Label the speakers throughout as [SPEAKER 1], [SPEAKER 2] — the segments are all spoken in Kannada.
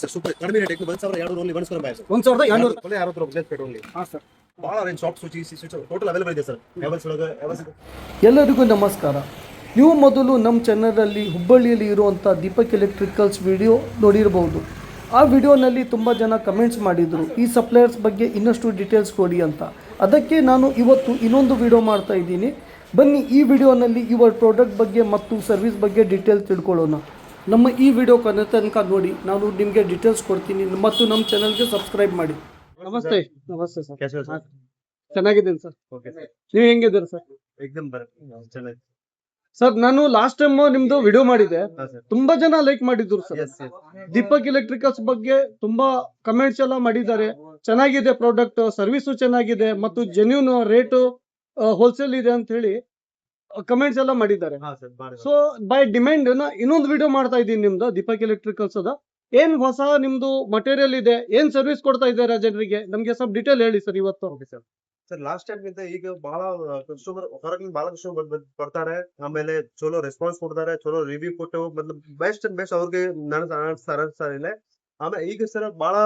[SPEAKER 1] ಸರ್ ಸೂಪರ್ ಕಡಿಮೆ rate 1200 only 1200
[SPEAKER 2] 1200
[SPEAKER 1] place plate only.
[SPEAKER 2] ಹಾಂ ಸರ್.
[SPEAKER 1] ಭಾಳ range soft switch total available ಇದೆ ಸರ್. ಹೆವಲ್ಸ್ ಒಳಗೆ
[SPEAKER 3] ಎಲ್ಲರಿಗೂ ನಮಸ್ಕಾರ. ನೀವು ಮೊದಲು ನಮ್ಮ ಚಾನಲಲ್ಲಿ ಹುಬ್ಬಳ್ಳಿಯಲ್ಲಿ ಇರುವಂಥ ದೀಪಕ್ ಎಲೆಕ್ಟ್ರಿಕಲ್ಸ್ ವಿಡಿಯೋ ನೋಡಿರಬಹುದು. ಆ ವಿಡಿಯೋನಲ್ಲಿ ತುಂಬ ಜನ ಕಮೆಂಟ್ಸ್ ಮಾಡಿದರು ಈ ಸಪ್ಲೈಯರ್ಸ್ ಬಗ್ಗೆ ಇನ್ನಷ್ಟು ಡೀಟೇಲ್ಸ್ ಕೊಡಿ ಅಂತ. ಅದಕ್ಕೆ ನಾನು ಇವತ್ತು ಇನ್ನೊಂದು ವಿಡಿಯೋ ಮಾಡ್ತಾ ಇದ್ದೀನಿ. ಬನ್ನಿ ಈ ವಿಡಿಯೋನಲ್ಲಿ ಇವರ ಪ್ರಾಡಕ್ಟ್ ಬಗ್ಗೆ ಮತ್ತು ಸರ್ವಿಸ್ ಬಗ್ಗೆ ಡೀಟೇಲ್ಸ್ ತಿಳ್ಕೊಳ್ಳೋಣ. ನಮ್ಮ ಈ ವಿಡಿಯೋ ಕೊನೆ ತನಕ ನೋಡಿ, ನಾನು ನಿಮಗೆ ಡೀಟೇಲ್ಸ್ ಕೊಡ್ತೀನಿ ಮತ್ತು ನಮ್ಮ ಚಾನಲ್ಗೆ ಸಬ್ಸ್ಕ್ರೈಬ್ ಮಾಡಿ.
[SPEAKER 2] ನಮಸ್ತೆ. ನಮಸ್ತೆ ಸರ್.
[SPEAKER 1] Cash sir.
[SPEAKER 2] ಚೆನ್ನಾಗಿದ್ದೀನಿ ಸರ್.
[SPEAKER 1] Okay sir.
[SPEAKER 2] ನೀವು ಹೆಂಗಿದ್ದೀರಾ ಸರ್?
[SPEAKER 1] ಏಕದಮ್ ಚೆನ್ನಾಗಿ
[SPEAKER 2] ಸರ್, ನಾನು ಲಾಸ್ಟ್ ಟೈಮ್ ನಿಮ್ದು ವಿಡಿಯೋ ಮಾಡಿದೆ,
[SPEAKER 1] ಹಾಂ ಸರ್.
[SPEAKER 2] ತುಂಬಾ ಜನ ಲೈಕ್ ಮಾಡಿದ್ರು sir.
[SPEAKER 1] S S
[SPEAKER 2] Deepak electricals ಬಗ್ಗೆ ತುಂಬಾ ಕಮೆಂಟ್ಸ್ ಎಲ್ಲ ಮಾಡಿದ್ದಾರೆ. ಚೆನ್ನಾಗಿದೆ ಪ್ರಾಡಕ್ಟ್, ಸರ್ವಿಸು ಚೆನ್ನಾಗಿದೆ ಮತ್ತು ಜೆನ್ಯೂನ್ ರೇಟು ಹೋಲ್ಸೇಲ್ ಇದೆ ಅಂತ ಹೇಳಿ ಕಮೆಂಟ್ಸ್ ಎಲ್ಲ ಮಾಡಿದ್ದಾರೆ.
[SPEAKER 1] ಹಾಂ ಸರ್ ಮಾಡಿ.
[SPEAKER 2] ಸೊ ಬೈ ಡಿಮ್ಯಾಂಡ್ ಇನ್ನೊಂದು ವಿಡಿಯೋ ಮಾಡ್ತಾ ಇದ್ದೀನಿ ನಿಮ್ದು ದೀಪಕ್ ಎಲೆಕ್ಟ್ರಿಕಲ್ಸ್ ಅದ. ಏನ್ ಹೊಸ ನಿಮ್ದು ಮಟೀರಿಯಲ್ ಇದೆ, ಏನ್ ಸರ್ವಿಸ್ ಕೊಡ್ತಾ ಇದ್ದಾರೆ ಜನರಿಗೆ, ನಮ್ಗೆ ಸ್ವಲ್ಪ ಡೀಟೇಲ್ ಹೇಳಿ ಸರ್ ಇವತ್ತು.
[SPEAKER 1] Okay sir. Sir last time ಗಿಂತ ಈಗ ಬಹಳ ಕಸ್ಟಮರ್ ಹೊರಗಿನ ಬಹಳ ಕಸ್ಟಮರ್ ಬರ್ತಾರೆ. ಆಮೇಲೆ ಚಲೋ ರೆಸ್ಪಾನ್ಸ್ ಕೊಡ್ತಾರೆ, ಚಲೋ ರಿವ್ಯೂ ಕೊಟ್ಟು ಬೆಸ್ಟ್ ಅಂಡ್ ಬೆಸ್ಟ್ ಅವ್ರಿಗೆ ಇಲ್ಲ. ಆಮೇಲೆ ಈಗ ಸರ್ ಬಹಳ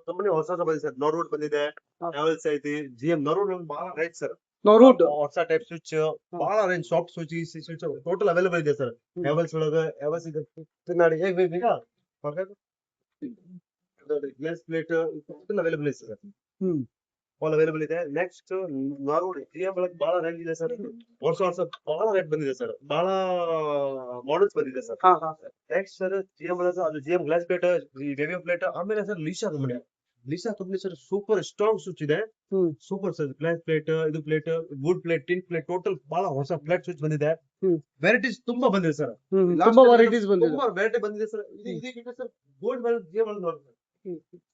[SPEAKER 1] ಕಂಪನಿ ಹೊಸ ಬಂದಿದೆ ಸರ್. ನಾರ್ವುಡ್ ಬಂದಿದೆ, ಹೆವೆಲ್ಸ್ ಐತಿ, GM ನಾರ್ವುಡ್ ಬಹಳ ರೈಟ್ ಸರ್.
[SPEAKER 2] ನಾರ್ವುಡ್
[SPEAKER 1] ಹೊಸ ಟೈಪ್ ಸ್ವಿಚ್, ಬಹಳ range soft switch total available ಇದೆ ಸರ್. ಹೆವೆಲ್ಸ್ ಒಳಗೆ ಹೆವೆಲ್ಸ್ ಇದೆ ನೋಡಿ ಈಗ ಗ್ಲಾಸ್ ಪ್ಲೇಟ್ ಟೋಟಲ್ ಅವೈಲೇಬಲ್ ಇದೆ ಸರ್. ಆಲ್ ಅವೈಲೇಬಲ್ ಇದೆ. ನೆಕ್ಸ್ಟ್ ನಾರ್ವುಡ್ GM ಒಳಗೆ ಬಹಳ ರೇಂಜ್ ಇದೆ ಸರ್. ವರ್ಷ ಬಹಳ ರೇಟ್ ಬಂದಿದೆ ಸರ್. ಬಹಳ ಮಾಡೆಲ್ಸ್ ಬಂದಿದೆ ಸರ್. ನೆಕ್ಸ್ಟ್ ಸರ್ GM ಒಳಗೆ ಅದು GM ಗ್ಲಾಸ್ ಪ್ಲೇಟ್, ವೇವಿಯೋ ಪ್ಲೇಟ್. ಆಮೇಲೆ ಸರ್ ಲೀಶಾ company sir super strong switch ಇದೆ. Super sir. ಗ್ಲಾಸ್ ಪ್ಲೇಟ್, ಇದು plate, wood plate, tin plate, total ಬಹಳ ಹೊಸ ಪ್ಲೇಟ್ ಸ್ವಿಚ್ ಬಂದಿದೆ. ವೆರೈಟೀಸ್ ತುಂಬಾ ಬಂದಿದೆ ಸರ್.
[SPEAKER 2] ತುಂಬಾ ವೆರೈಟೀಸ್ ಬಂದಿದೆ.
[SPEAKER 1] ತುಂಬಾ ವೆರೈಟಿ ಬಂದಿದೆ ಸರ್. ಇದಕ್ಕೆ ಸರ್ ಗೋಲ್ಡ್ ಮೆಡಲ್ GM ಒಳಗೆ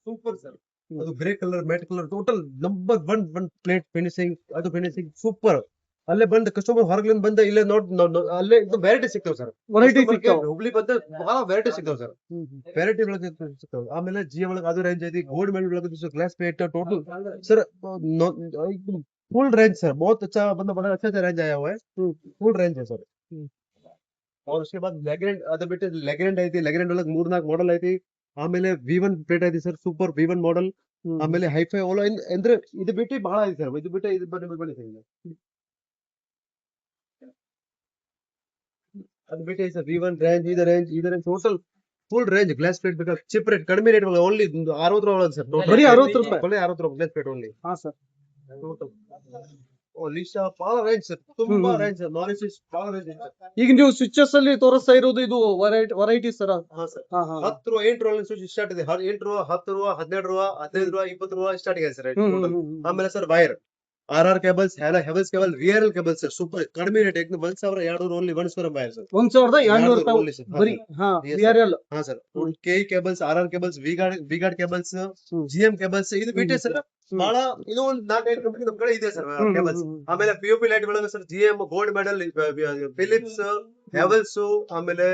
[SPEAKER 1] ಸೂಪರ್ ಸರ್. ಅದು grey colour, matte colour, total number one plate finishing, ಅದು ಫಿನಿಶಿಂಗ್ ಸೂಪರ್. ಅಲ್ಲೇ ಬಂದ ಕಸ್ಟಮರ್ ಹೊರಗಿಂದ ಬಂದ ಇಲ್ಲೇ ಅಲ್ಲೇ ವೆರೈಟಿ ಸಿಗ್ತಾವ ಸರ್.
[SPEAKER 2] ವೆರೈಟಿ ಸಿಗ್ತಾವ.
[SPEAKER 1] ಹುಬ್ಳಿ ಬಂದ ಬಹಳ ವೆರೈಟಿ ಸಿಗ್ತಾವ ಸರ್. ವೆರೈಟಿ ಒಳಗೆ ಸಿಗ್ತಾವ. ಆಮೇಲೆ GM ಒಳಗೆ ಅದು ರೇಂಜ್ ಐತಿ. ಗೋಲ್ಡ್ ಮೆಡಲ್ ಒಳಗೆ glass plate total sir full range sir. बहुत अच्छा मतलब बड़ा अच्छा रेंज आया हुआ है. फुल रेंज है सर. और उसके बाद लेग्रेंड अदर बेटे लेग्रेंड ಐತಿ. लेग्रेंड ಒಳಗೆ 3-4 ಮಾಡೆಲ್ ಐತಿ. ಆಮೇಲೆ V1 ಪ್ಲೇಟ್ ಐತಿ ಸರ್. Super V1 model. ಆಮೇಲೆ ಹೈಫೈ ಓಲೋ ಅಂದ್ರೆ ಇದು ಬಿಟ್ಟು ಬಹಳ ಐತಿ ಸರ್. ಇದು ಬಿಟ್ಟು ಇದು ಬನ್ನಿ ಸರ್. ಅದು ಬಿಟ್ಟು ಸರ್ V1 ರೇಂಜ್, ಇದು range total full range. Glass plate ಬೇಕಾದ್ರೆ ಚಿಪ್ ರೇಟ್, ಕಡಿಮೆ ರೇಟ್ ಓನ್ಲಿ 60 ರೂಪಾಯಿ ಸರ್.
[SPEAKER 2] ಬರೀ 60 ರೂಪಾಯಿ.
[SPEAKER 1] ಬರೀ 60 ರೂಪಾಯಿ ಗ್ಲಾಸ್ ಪ್ಲೇಟ್ ಓನ್ಲಿ.
[SPEAKER 2] ಹಾ ಸರ್.
[SPEAKER 1] ಲೀಶಾ ಬಹಳ ರೇಂಜ್ ಸರ್. ತುಂಬಾ ರೇಂಜ್ ಸರ್. ನಾಲೆಜ್ ಬಹಳ ರೇಂಜ್ ಸರ್.
[SPEAKER 2] ಈಗ ನೀವು ಸ್ವಿಚಸ್ ಅಲ್ಲಿ ತೋರಿಸ್ತಾ ಇರೋದು ಇದು ವೆರೈಟಿ ಸರ್.
[SPEAKER 1] ಹಾ ಸರ್. 10 ರೂಪಾಯಿ 8 ರೂಪಾಯಿ ಸ್ವಿಚ್ ಸ್ಟಾರ್ಟ್ ಇದೆ. 8 ರೂಪಾಯಿ, 10 ರೂಪಾಯಿ, 12 ರೂಪಾಯಿ, 15 ರೂಪಾಯಿ, 20 ರೂಪಾಯಿ ಸ್ಟಾರ್ಟ್ ಇದೆ ಸರ್. ಆಮೇಲೆ sir wire, RR cables, Havells cable, VRL cables sir. Super ಕಡಿಮೆ ರೇಟ್. 1200 only 1200 wire sir.
[SPEAKER 2] 1200 ರೂಪಾಯಿ ಬರೀ. ಹಾ VRL.
[SPEAKER 1] ಹಾ sir. KE cables, RR cables, V-Guard cables, GM cables. ಇದು ಬಿಟ್ಟೆ ಸರ್ ಬಹಳ ಇದು ಒಂದು 4-5 ಕಂಪನಿ ನಮ್ ಕಡೆ ಇದೆ ಸರ್ ಕೇಬಲ್ಸ್. ಆಮೇಲೆ POP ಲೈಟ್ ಒಳಗೆ sir GM, gold medal, Philips, Havells, ಆಮೇಲೆ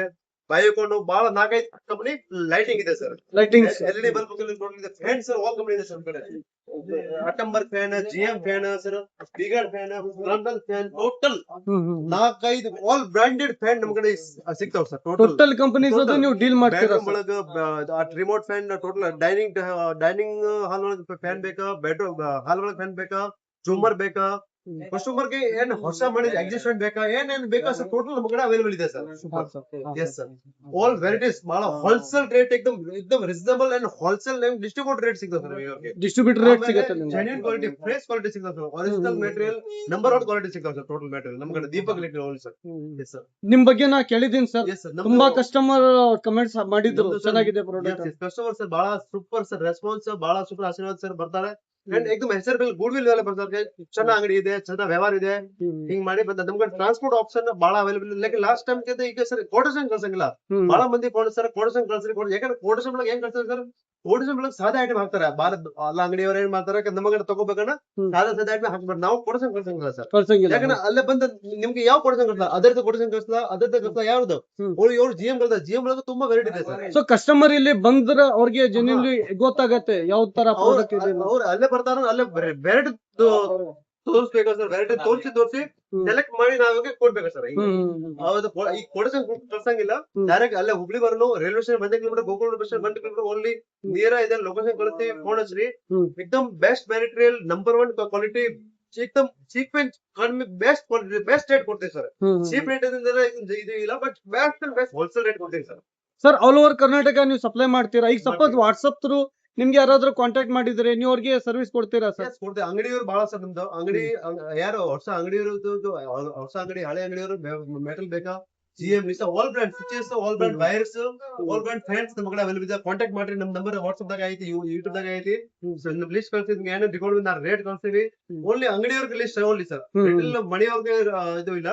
[SPEAKER 1] ಬಯೋಕಾನ್, ಬಹಳ 4-5 ಕಂಪನಿ ಲೈಟಿಂಗ್ ಇದೆ ಸರ್.
[SPEAKER 2] ಲೈಟಿಂಗ್
[SPEAKER 1] LED ಬಲ್ಬ್ ಇದೆ. ಫ್ಯಾನ್ ಸರ್ ಆಲ್ ಕಂಪನಿ ಇದೆ ಸರ್ ಕಡೆ. Atomberg fan, GM fan sir, V-Guard fan, London fan, total 4-5 all branded fan ನಮ್ ಕಡೆ ಸಿಗ್ತಾವ ಸರ್.
[SPEAKER 2] ಟೋಟಲ್ ಕಂಪನೀಸ್ ಅದು ನೀವು ಡೀಲ್ ಮಾಡ್ತೀರಾ
[SPEAKER 1] ಬೆಡ್ರೂಮ್ ಒಳಗ remote fan, total dining hall ಒಳಗೆ ಫ್ಯಾನ್ ಬೇಕಾ, ಬೆಡ್ರೂಮ್ ಹಾಲ್ ಒಳಗೆ ಫ್ಯಾನ್ ಬೇಕಾ, ಜೂಮರ್ ಬೇಕಾ, ಕಸ್ಟಮರ್ ಗೆ ಏನ್ ಹೊಸ ಮಾಡಿದ ಅಡ್ಜಸ್ಟ್ಮೆಂಟ್ ಬೇಕಾ, ಏನೇನ್ ಬೇಕಾ ಸರ್ ಟೋಟಲ್ ನಮ್ಮ ಕಡೆ ಅವೈಲೇಬಲ್ ಇದೆ sir. Yes sir. All varieties ಬಹಳ ಹೋಲ್ಸೇಲ್ ರೇಟ್ एकदम reasonable and wholesale distribute rate ಸಿಗ್ತದೆ ಸರ್ ಇವ್ರಿಗೆ.
[SPEAKER 2] ಡಿಸ್ಟ್ರಿಬ್ಯೂಟರ್ ರೇಟ್ ಸಿಗುತ್ತೆ ನಿಮ್ಗೆ.
[SPEAKER 1] ಜೆನ್ಯೂನ್ ಕ್ವಾಲಿಟಿ, ಫ್ರೆಶ್ ಕ್ವಾಲಿಟಿ ಸಿಗ್ತದೆ sir. Original material, number 1 quality ಸಿಗ್ತದೆ ಸರ್. ಟೋಟಲ್ ಮೆಟೀರಿಯಲ್ ನಮ್ಮ ಕಡೆ Deepak electricals sir. Yes sir.
[SPEAKER 2] ನಿಮ್ ಬಗ್ಗೆ ನಾ ಕೇಳಿದೀನಿ ಸರ್.
[SPEAKER 1] Yes sir.
[SPEAKER 2] ತುಂಬಾ ಕಸ್ಟಮರ್ ಕಮೆಂಟ್ಸ್ ಮಾಡಿದ್ರು ಚೆನ್ನಾಗಿದೆ ಪ್ರಾಡಕ್ಟ್.
[SPEAKER 1] ಕಸ್ಟಮರ್ ಸರ್ ಬಹಳ ಸೂಪರ್ ಸರ್. ರೆಸ್ಪಾನ್ಸ್ ಬಹಳ ಸೂಪರ್. ಆಶೀರ್ವಾದ ಸರ್ ಬರ್ತಾರೆ. एकदम ಹೆಸರು ಗುಡ್ ವಿಲ್ ಎಲ್ಲ ಬರ್ತಾರೆ. ಚೆನ್ನಾಗಿ ಅಂಗಡಿ ಇದೆ, ಚೆನ್ನಾಗಿ ವ್ಯವಹಾರ ಇದೆ. ಹಿಂಗ್ ಮಾಡಿ ಬಂದ ನಮ್ಗೆ ಟ್ರಾನ್ಸ್ಪೋರ್ಟ್ ಆಪ್ಷನ್ ಬಹಳ ಅವೈಲೇಬಲ್ ಇಲ್ಲ. ಲಾಸ್ಟ್ ಟೈಮ್ ಈಗ ಸರ್ ಕೋಟೇಶನ್ ಕಳ್ಸಂಗಿಲ್ಲ. ಬಹಳ ಮಂದಿ ಸರ್ ಕೋಟೇಶನ್ ಕಳ್ಸಿ. ಯಾಕಂದ್ರೆ ಕೋಟೇಶನ್ ಒಳಗೆ ಏನ್ ಕಳ್ಸ್ತಾರೆ ಸರ್, ಕೋಟೇಶನ್ ಒಳಗೆ ಸಾದಾ ಐಟಮ್ ಹಾಕ್ತಾರೆ. ಅಲ್ಲ ಅಂಗಡಿಯವ್ರು ಏನ್ ಮಾಡ್ತಾರೆ, ನಮ್ಮ ಕಡೆ ತಗೋಬೇಕನ್ನ ಸಾದಾ ಐಟಮ್ ಹಾಕ್ಬಾರ್ದು. ನಾವು ಕೋಟೇಶನ್ ಕಳ್ಸಂಗಿಲ್ಲ ಸರ್. ಯಾಕಂದ್ರೆ ಅಲ್ಲೇ ಬಂದ ನಿಮ್ಗೆ ಯಾವ ಕೋಟೇಶನ್ ಕಳ್ಸಲ್ಲ, ಅದರದ್ದು ಕೋಟೇಶನ್ ಕಳ್ಸಲ್ಲ, ಅದರದ್ದು ಕಳ್ಸಲ್ಲ. ಯಾವ್ದು ಅವ್ರು GM ಕಳ್ಸ. GM ಒಳಗೆ ತುಂಬಾ ವೆರೈಟಿ ಇದೆ ಸರ್.
[SPEAKER 2] ಸೊ ಕಸ್ಟಮರ್ ಇಲ್ಲಿ ಬಂದ್ರ ಅವ್ರಿಗೆ ಜೆನ್ಯೂನ್ಲಿ ಗೊತ್ತಾಗತ್ತೆ ಯಾವ ತರ ಪ್ರಾಡಕ್ಟ್ ಇದೆ.
[SPEAKER 1] ಅವ್ರು ಅಲ್ಲೇ ಬರ್ತಾರ. ಅಲ್ಲೇ ವೆರೈಟಿ ತೋರಿಸ್ಬೇಕಾ ಸರ್, ವೆರೈಟಿ ತೋರಿಸಿ ಸೆಲೆಕ್ಟ್ ಮಾಡಿ ನಾವ್ ಕೊಡ್ಬೇಕಾ ಸರ್. ಹೌದು, ಈಗ ಕೊಡಸಂಗ್ ಕಳ್ಸಂಗಿಲ್ಲ, ಡೈರೆಕ್ಟ್ ಅಲ್ಲೇ ಹುಬ್ಳಿ ಬರಲು railway station 1 kilometre, Gokul bus stand 1 kilometre only near ಇದೆ. ಲೊಕೇಶನ್ ಕಳಿಸ್ತೀವಿ, ಫೋನ್ ಹಚ್ಚ್ರಿ. एकदम बेस्ट ಮೆಟೀರಿಯಲ್, ನಂಬರ್ 1 ಕ್ವಾಲಿಟಿ, एकदम ಚೀಪ್ ಅಂಡ್ ಕಡಿಮೆ, ಬೆಸ್ಟ್ ಕ್ವಾಲಿಟಿ, ಬೆಸ್ಟ್ ರೇಟ್ ಕೊಡ್ತೀವಿ ಸರ್. ಚೀಪ್ ರೇಟ್ ಇದು ಇಲ್ಲ, ಬಟ್ ಬೆಸ್ಟ್ ಹೋಲ್ಸೇಲ್ ರೇಟ್ ಕೊಡ್ತೀವಿ sir.
[SPEAKER 2] Sir all over Karnataka ನೀವು ಸಪ್ಲೈ ಮಾಡ್ತೀರಾ? ಈಗ ಸಪೋಸ್ ವಾಟ್ಸ್ಆಪ್ ಥ್ರೂ ನಿಮ್ಗೆ ಯಾರಾದ್ರೂ ಕಾಂಟ್ಯಾಕ್ಟ್ ಮಾಡಿದ್ರೆ ನೀವು ಅವ್ರಿಗೆ ಸರ್ವಿಸ್ ಕೊಡ್ತೀರಾ ಸರ್?
[SPEAKER 1] Yes, ಕೊಡ್ತೀವಿ. ಅಂಗಡಿಯವರು ಬಹಳ ಸರ್, ನಮ್ದು ಅಂಗಡಿ ಯಾರು ಹೊಸ ಅಂಗಡಿಯವರು, ಹೊಸ ಅಂಗಡಿ, ಹಳೆ ಅಂಗಡಿಯವರು ಮೆಟಲ್ ಬೇಕಾ, GM, Lisa, all brand switches, all brand wires, all brand fans ನಮ್ಮ ಕಡೆ ಅವೈಲೇಬಲ್ ಇದೆ. ಕಾಂಟ್ಯಾಕ್ಟ್ ಮಾಡ್ರಿ, ನಮ್ ನಂಬರ್ ವಾಟ್ಸ್ಆಪ್ ದಾಗ ಐತಿ, ಯೂಟ್ಯೂಬ್ ದಾಗ ಐತಿ. ಲಿಸ್ಟ್ ಕಳ್ಸಿದ್ವಿ, ನಿಮ್ಗೆ ಏನೋ ಡಿಸ್ಕೌಂಟ್ ನಾ ರೇಟ್ ಕಳ್ಸ್ತೀವಿ. ಓನ್ಲಿ ಅಂಗಡಿಯವ್ರಿಗೆ ಲಿಸ್ಟ್ ಓನ್ಲಿ ಸರ್, ಮೆಟಲ್ ಮಣಿಯವ್ರಿಗೆ ಇದು ಇಲ್ಲ.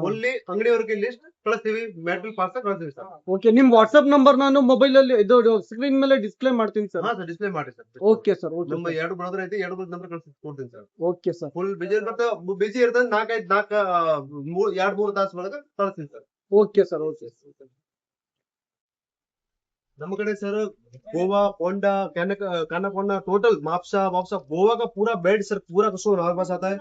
[SPEAKER 1] ಓನ್ಲಿ ಅಂಗಡಿಯವ್ರಿಗೆ ಲಿಸ್ಟ್ ಕಳಿಸ್ತೀವಿ, ಮೆಟಲ್ ಪಾರ್ಸಲ್ ಕಳಿಸ್ತೀವಿ ಸರ್.
[SPEAKER 2] ಓಕೆ, ನಿಮ್ ವಾಟ್ಸ್ಆಪ್ ನಂಬರ್ ನಾನು ಮೊಬೈಲ್ ಅಲ್ಲಿ ಇದು ಸ್ಕ್ರೀನ್ ಮೇಲೆ ಡಿಸ್ಪ್ಲೇ ಮಾಡ್ತೀನಿ ಸರ್.
[SPEAKER 1] ಹಾ ಸರ್, ಡಿಸ್ಪ್ಲೇ ಮಾಡಿ ಸರ್.
[SPEAKER 2] ಓಕೆ ಸರ್, ಓಕೆ
[SPEAKER 1] ನಮ್ಮ 2 ಬ್ರದರ್ ಐತಿ, 2 ನಂಬರ್ ಕೊಡ್ತೀನಿ sir.
[SPEAKER 2] Okay sir,
[SPEAKER 1] full busy ಇರ್ತದೆ, ಬಿಜಿ ಇರ್ತದೆ, 2-3 ತಾಸು ಒಳಗೆ ಕಳಿಸ್ತೀನಿ ಸರ್.
[SPEAKER 2] Okay sir, okay.
[SPEAKER 1] ನಮ್ಮ ಕಡೆ सर गोवा, पोंडा, कानाकोना, टोटल मापसा गोवा का पूरा बेड सर, पूरा कस्टमर हमारे पास आता है.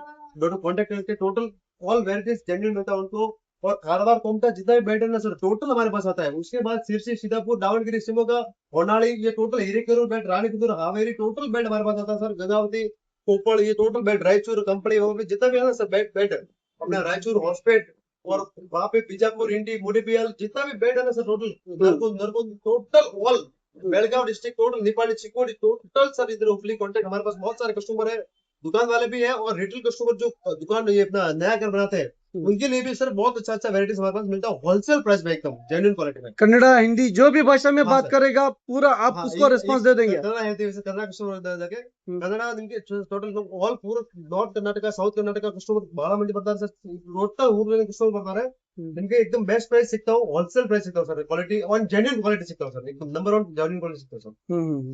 [SPEAKER 1] कॉन्टेक्ट करके टोटल ऑल वेराइटीज जेन्युइन रहता है उनको. और कारवार कोमटा जितना भी बेड है ना सर, टोटल हमारे पास आता है. उसके बाद सिरसी, सीतापुर, दावणगिरी, शिवमोगा, होनाली, ये total Hirekerur bed, Ranipur, Haveri, total bed हमारे पास आता है सर. गंगावती, कोपड़, ये टोटल बेड, रायचूर कंपनी, वहाँ पे जितना भी है ना सर बेड अपना रायचूर हॉस्पिटल, और वहाँ पे बीजापुर, इंडी, मुडिपियल, जितना भी बेड है ना sir, total Nargund total all Belgaum district, total Nipani, Chikodi, total sir इधर हुबली कॉन्टेक्ट. हमारे पास बहुत सारे कस्टमर है, दुकान वाले भी है, और रिटेल कस्टमर जो दुकान ये अपना नया घर बनाते हैं, उनके लिए भी सर बहुत अच्छा वेराइटीज हमारे पास मिलता है, होलसेल प्राइस में, एकदम जेन्युइन क्वालिटी में.
[SPEAKER 2] कन्नड़ा, हिंदी, जो भी भाषा में
[SPEAKER 1] हाँ
[SPEAKER 2] बात
[SPEAKER 1] सर.
[SPEAKER 2] करेगा पूरा आप
[SPEAKER 1] हाँ,
[SPEAKER 2] उसको रिस्पांस दे देंगे.
[SPEAKER 1] कन्नड़ ಹೇಳ್ತೀವಿ ಸರ್, ಕನ್ನಡ ಕಸ್ಟಮರ್ जाके ಕನ್ನಡ ನಿಮಗೆ ಟೋಟಲ್ ಆಲ್ ಪೂರ north Karnataka, south Karnataka customer ಬಹಳ ಮಂದಿ ಬರ್ತಾರೆ ಸರ್. ಟೋಟಲ್ ಊರಿನ ಕಸ್ಟಮರ್ ಬರ್ತಾರೆ, ನಿಮಗೆ एकदम बेस्ट प्राइस ಸಿಗ್ತಾವ, ಹೋಲ್ಸೇಲ್ ಪ್ರೈಸ್ ಸಿಗ್ತಾವ sir. Quality one genuine quality ಸಿಗ್ತಾವ ಸರ್, एकदम ನಂಬರ್ 1 ಜೆನ್ಯೂನ್ ಕ್ವಾಲಿಟಿ ಸಿಗ್ತಾವ ಸರ್.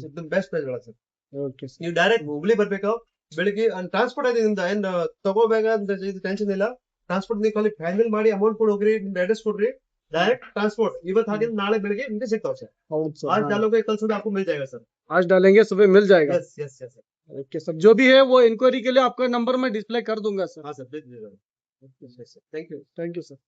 [SPEAKER 1] एकदम ಬೆಸ್ಟ್ ಪ್ರೈಸ್ ಗಳ ಸರ್.
[SPEAKER 2] Okay sir.
[SPEAKER 1] ನೀವು ಡೈರೆಕ್ಟ್ ಹುಬ್ಳಿ ಬರ್ಬೇಕು, ಬೆಳಿಗ್ಗೆ ಟ್ರಾನ್ಸ್ಪೋರ್ಟ್ ಆಗಿದೆ, ನಿಮ್ದು ಏನ್ ತಗೋಬೇಕಾ ಇದು ಟೆನ್ಷನ್ ಇಲ್ಲ. ಟ್ರಾನ್ಸ್ಪೋರ್ಟ್ ನೀವು ಖಾಲಿ ಫೈನಲ್ ಮಾಡಿ ಅಮೌಂಟ್ ಕೊಡಿ, ಹೋಗ್ರಿ, ನಿಮ್ದು ಅಡ್ರೆಸ್ ಕೊಡ್ರಿ, डायरेक्ट ट्रांसपोर्ट ಇವತ್ತು ಹಾಕಿದ್ರೆ ನಾಳೆ ಬೆಳಿಗ್ಗೆ ನಿಮಗೆ ಸಿಗ್ತಾವ ಸರ್.
[SPEAKER 2] ಹೌದು ಸರ್,
[SPEAKER 1] आज डालोगे कल सुबह आपको मिल जाएगा सर.
[SPEAKER 2] आज डालेंगे सुबह मिल जाएगा.
[SPEAKER 1] Yes yes yes sir.
[SPEAKER 2] Okay sir, जो भी है वो इंक्वायरी के लिए आपका नंबर मैं डिस्प्ले कर दूंगा सर.
[SPEAKER 1] हाँ sir, please. Thank you.
[SPEAKER 2] Thank you sir.